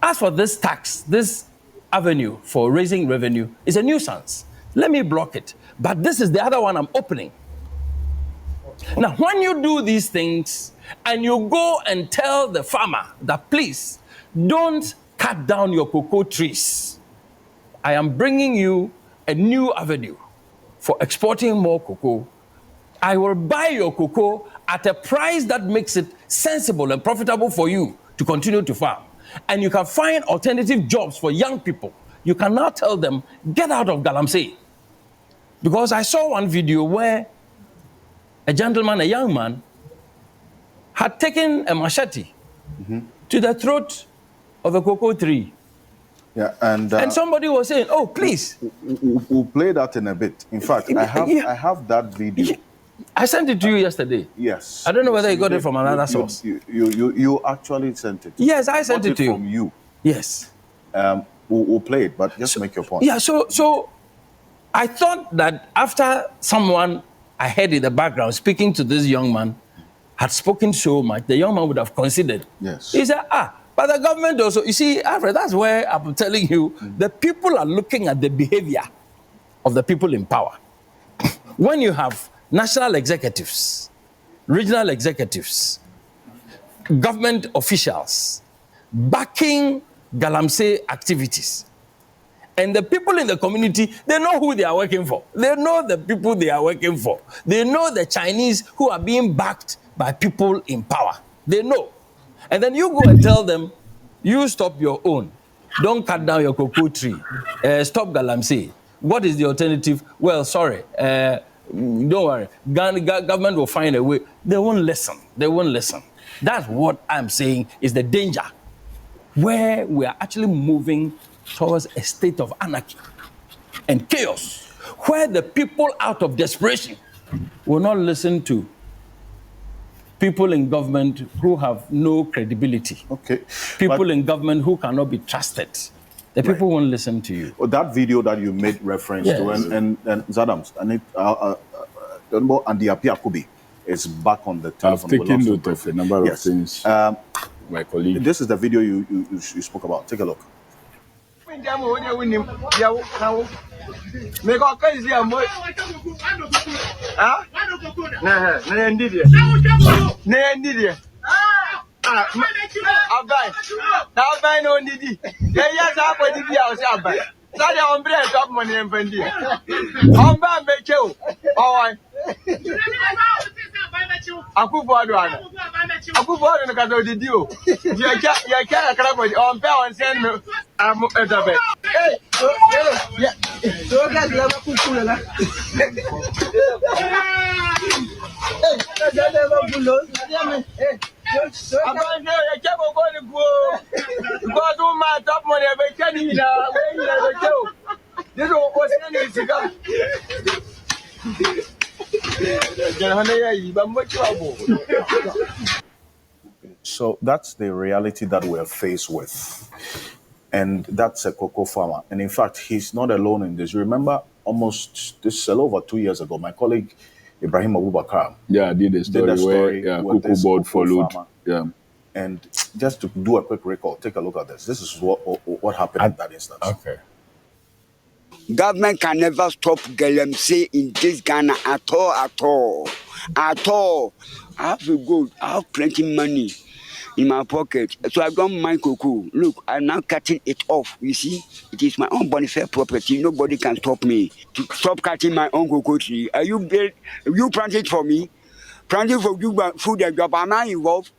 as for this tax, this avenue for raising revenue is a nuisance. Let me block it. But this is the other one I'm opening. Now, when you do these things and you go and tell the farmer that please don't cut down your cocoa trees, I am bringing you a new avenue for exporting more cocoa. I will buy your cocoa at a price that makes it sensible and profitable for you to continue to farm. And you can find alternative jobs for young people. You can now tell them, get out of Galamsey. Because I saw one video where a gentleman, a young man, had taken a machete to the throat of a cocoa tree. Yeah, and somebody was saying, oh, please. We'll play that in a bit. In fact, I have that video. I sent it to you yesterday. Yes. I don't know whether you got it from another source. You actually sent it. Yes, I sent it to you. From you. Yes. We'll play it, but just make your point. Yeah, so I thought that after someone I heard in the background speaking to this young man had spoken so much, the young man would have considered. Yes. He said, but the government also, you see, Alfred, that's where I'm telling you, the people are looking at the behavior of the people in power. When you have national executives, regional executives, government officials backing Galamsey activities, and the people in the community, they know who they are working for. They know the people they are working for. They know the Chinese who are being backed by people in power. They know. And then you go and tell them, you stop your own. Don't cut down your cocoa tree. Stop Galamsey. What is the alternative? Well, sorry. Don't worry. Government will find a way. They won't listen. They won't listen. That's what I'm saying is the danger, where we are actually moving towards a state of anarchy and chaos, where the people out of desperation will not listen to people in government who have no credibility. Okay. People in government who cannot be trusted. The people won't listen to you. Well, that video that you made reference to, and Zadams, and the Apia Kubi is back on the telephone. I've taken note of a number of things. My colleague. This is the video you spoke about. Take a look. Akufo Addo. Akufo Addo no kato didi o. Ya kya kra ko on pe on send me am edabe. Eh, ya. So ka la kuku la. Eh, ka da ba bulo. Ya me. Eh. Abanje ya kya ko ni go. Go do ma top money be kani na. We ni be ko. This o send ni siga. So that's the reality that we're faced with. And that's a cocoa farmer. And in fact, he's not alone in this. Remember, this is over 2 years ago, my colleague Ibrahim Abubakar did a story where cocoa board followed. Farmer. Yeah. And just to do a quick recall, take a look at this. This is what happened in that instance. Okay. Government can never stop Galamsey in this Ghana at all. I have a gold, I have plenty money in my pocket, so I don't mind cocoa. Look, I'm now cutting it off. You see, it is my own bonafide property. Nobody can stop me to stop cutting my own cocoa tree. Are you planting for me? Planting for you, food and job. Am I involved?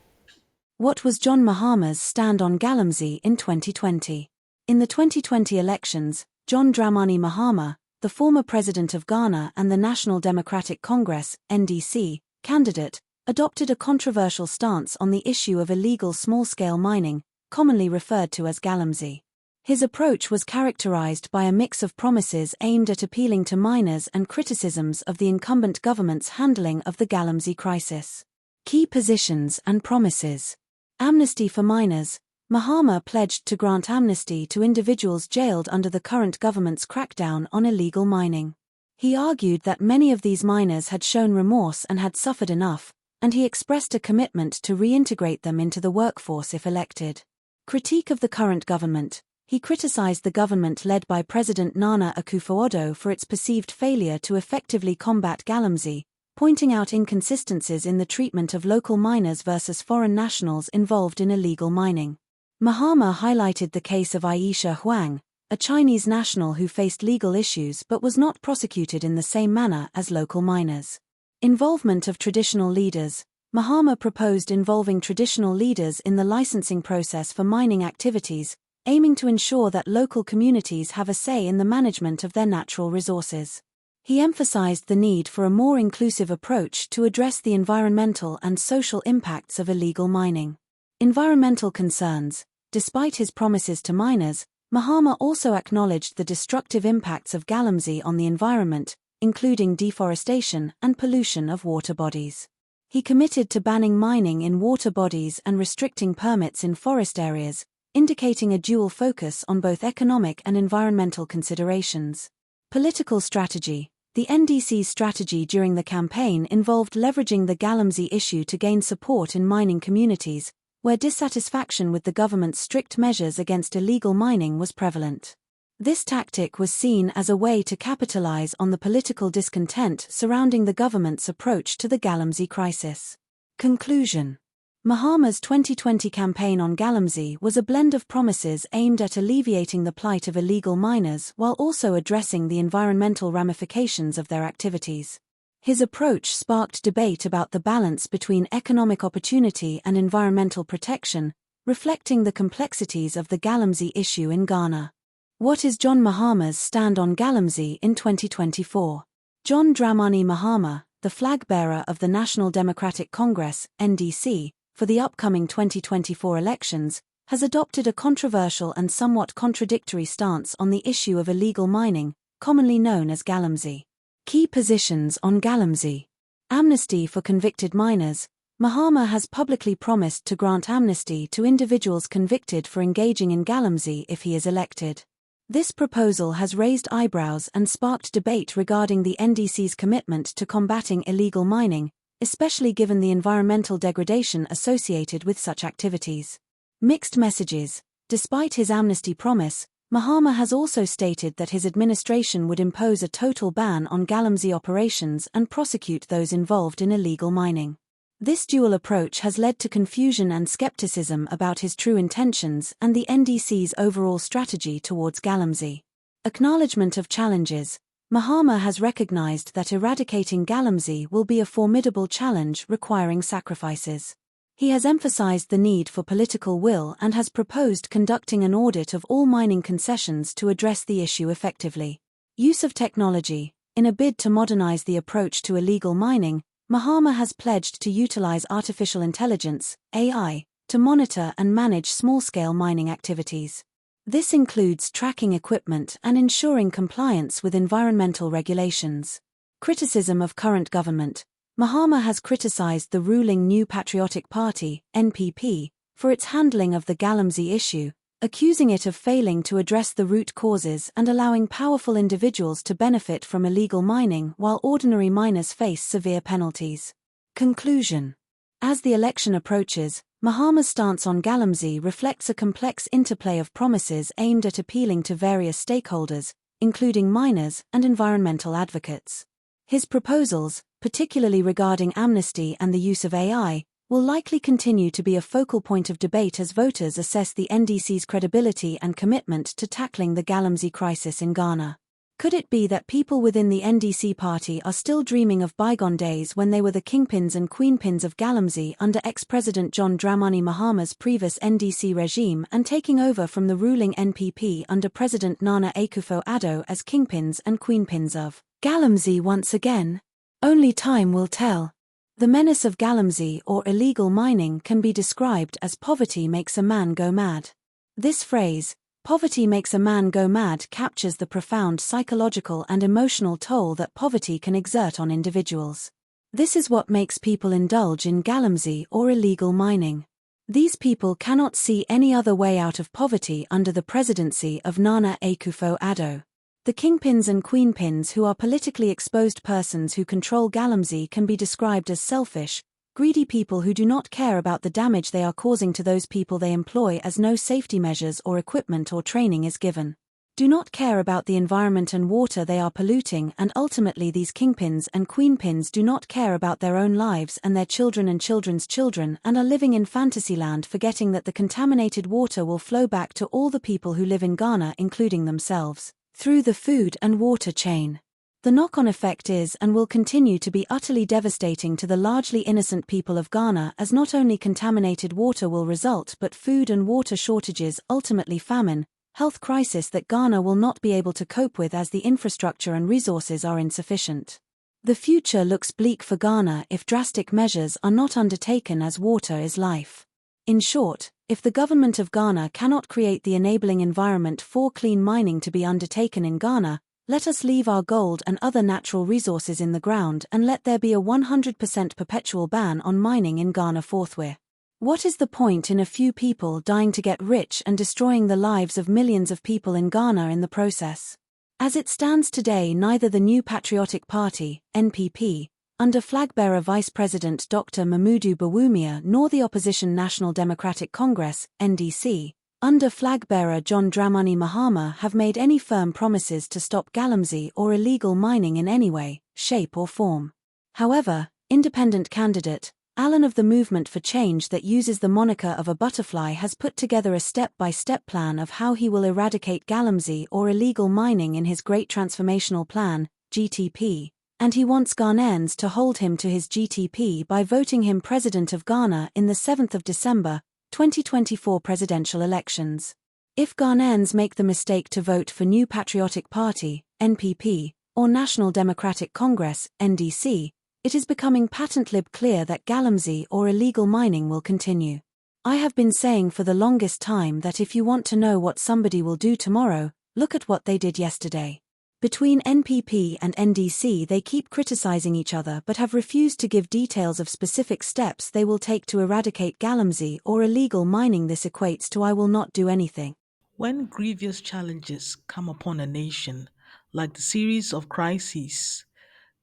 What was John Mahama's stand on Galamsey in 2020? In the 2020 elections, John Dramani Mahama, the former president of Ghana and the National Democratic Congress, NDC, candidate, adopted a controversial stance on the issue of illegal small-scale mining, commonly referred to as Galamsey. His approach was characterized by a mix of promises aimed at appealing to miners and criticisms of the incumbent government's handling of the Galamsey crisis. Key positions and promises. Amnesty for miners. Mahama pledged to grant amnesty to individuals jailed under the current government's crackdown on illegal mining. He argued that many of these miners had shown remorse and had suffered enough, and he expressed a commitment to reintegrate them into the workforce if elected. Critique of the current government. He criticized the government led by President Nana Akufo-Addo for its perceived failure to effectively combat Galamsey, pointing out inconsistencies in the treatment of local miners versus foreign nationals involved in illegal mining. Mahama highlighted the case of Aisha Huang, a Chinese national who faced legal issues but was not prosecuted in the same manner as local miners. Involvement of traditional leaders. Mahama proposed involving traditional leaders in the licensing process for mining activities, aiming to ensure that local communities have a say in the management of their natural resources. He emphasized the need for a more inclusive approach to address the environmental and social impacts of illegal mining. Environmental concerns. Despite his promises to miners, Mahama also acknowledged the destructive impacts of Galamsey on the environment, including deforestation and pollution of water bodies. He committed to banning mining in water bodies and restricting permits in forest areas, indicating a dual focus on both economic and environmental considerations. Political strategy. The NDC's strategy during the campaign involved leveraging the Galamsey issue to gain support in mining communities, where dissatisfaction with the government's strict measures against illegal mining was prevalent. This tactic was seen as a way to capitalize on the political discontent surrounding the government's approach to the Galamsey crisis. Conclusion. Mahama's 2020 campaign on Galamsey was a blend of promises aimed at alleviating the plight of illegal miners while also addressing the environmental ramifications of their activities. His approach sparked debate about the balance between economic opportunity and environmental protection, reflecting the complexities of the Galamsey issue in Ghana. What is John Mahama's stand on Galamsey in 2024? John Dramani Mahama, the flag-bearer of the National Democratic Congress, NDC, for the upcoming 2024 elections, has adopted a controversial and somewhat contradictory stance on the issue of illegal mining, commonly known as Galamsey. Key positions on Galamsey. Amnesty for convicted miners. Mahama has publicly promised to grant amnesty to individuals convicted for engaging in Galamsey if he is elected. This proposal has raised eyebrows and sparked debate regarding the NDC's commitment to combating illegal mining, especially given the environmental degradation associated with such activities. Mixed messages. Despite his amnesty promise, Mahama has also stated that his administration would impose a total ban on Galamsey operations and prosecute those involved in illegal mining. This dual approach has led to confusion and skepticism about his true intentions and the NDC's overall strategy towards Galamsey. Acknowledgement of challenges. Mahama has recognized that eradicating Galamsey will be a formidable challenge requiring sacrifices. He has emphasized the need for political will and has proposed conducting an audit of all mining concessions to address the issue effectively. Use of technology. In a bid to modernize the approach to illegal mining, Mahama has pledged to utilize artificial intelligence, AI, to monitor and manage small-scale mining activities. This includes tracking equipment and ensuring compliance with environmental regulations. Criticism of current government. Mahama has criticized the ruling New Patriotic Party, NPP, for its handling of the Galamsey issue, accusing it of failing to address the root causes and allowing powerful individuals to benefit from illegal mining while ordinary miners face severe penalties. Conclusion. As the election approaches, Mahama's stance on Galamsey reflects a complex interplay of promises aimed at appealing to various stakeholders, including miners and environmental advocates. His proposals, particularly regarding amnesty and the use of AI, will likely continue to be a focal point of debate as voters assess the NDC's credibility and commitment to tackling the Galamsey crisis in Ghana. Could it be that people within the NDC party are still dreaming of bygone days when they were the kingpins and queenpins of Galamsey under ex-President John Dramani Mahama's previous NDC regime and taking over from the ruling NPP under President Nana Akufo Addo as kingpins and queenpins of Galamsey once again? Only time will tell. The menace of Galamsey or illegal mining can be described as poverty makes a man go mad. This phrase, poverty makes a man go mad, captures the profound psychological and emotional toll that poverty can exert on individuals. This is what makes people indulge in Galamsey or illegal mining. These people cannot see any other way out of poverty under the presidency of Nana Akufo Addo. The kingpins and queenpins who are politically exposed persons who control Galamsey can be described as selfish, greedy people who do not care about the damage they are causing to those people they employ as no safety measures or equipment or training is given. Do not care about the environment and water they are polluting, and ultimately these kingpins and queenpins do not care about their own lives and their children and children's children and are living in fantasyland, forgetting that the contaminated water will flow back to all the people who live in Ghana, including themselves, through the food and water chain. The knock-on effect is and will continue to be utterly devastating to the largely innocent people of Ghana, as not only contaminated water will result but food and water shortages, ultimately famine, health crisis that Ghana will not be able to cope with as the infrastructure and resources are insufficient. The future looks bleak for Ghana if drastic measures are not undertaken, as water is life. In short, if the government of Ghana cannot create the enabling environment for clean mining to be undertaken in Ghana, let us leave our gold and other natural resources in the ground and let there be a 100% perpetual ban on mining in Ghana forthwith. What is the point in a few people dying to get rich and destroying the lives of millions of people in Ghana in the process? As it stands today, neither the new Patriotic Party, NPP, under flag-bearer Vice President Dr. Mamudu Bawumia, nor the opposition National Democratic Congress, NDC, under flag-bearer John Dramani Mahama have made any firm promises to stop Galamsey or illegal mining in any way, shape or form. However, independent candidate, Allen of the Movement for Change that uses the moniker of a butterfly has put together a step-by-step plan of how he will eradicate Galamsey or illegal mining in his Great Transformational Plan, GTP, and he wants Ghanaians to hold him to his GTP by voting him President of Ghana in the 7th of December, 2024 presidential elections. If Ghanaians make the mistake to vote for New Patriotic Party, NPP, or National Democratic Congress, NDC, it is becoming patently clear that Galamsey or illegal mining will continue. I have been saying for the longest time that if you want to know what somebody will do tomorrow, look at what they did yesterday. Between NPP and NDC, they keep criticizing each other but have refused to give details of specific steps they will take to eradicate Galamsey or illegal mining. This equates to I will not do anything. When grievous challenges come upon a nation, like the series of crises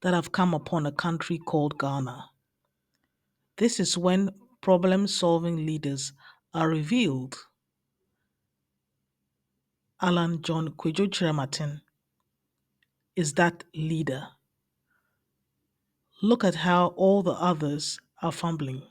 that have come upon a country called Ghana, this is when problem-solving leaders are revealed. Alan John Kwejo Chiramatin is that leader. Look at how all the others are fumbling.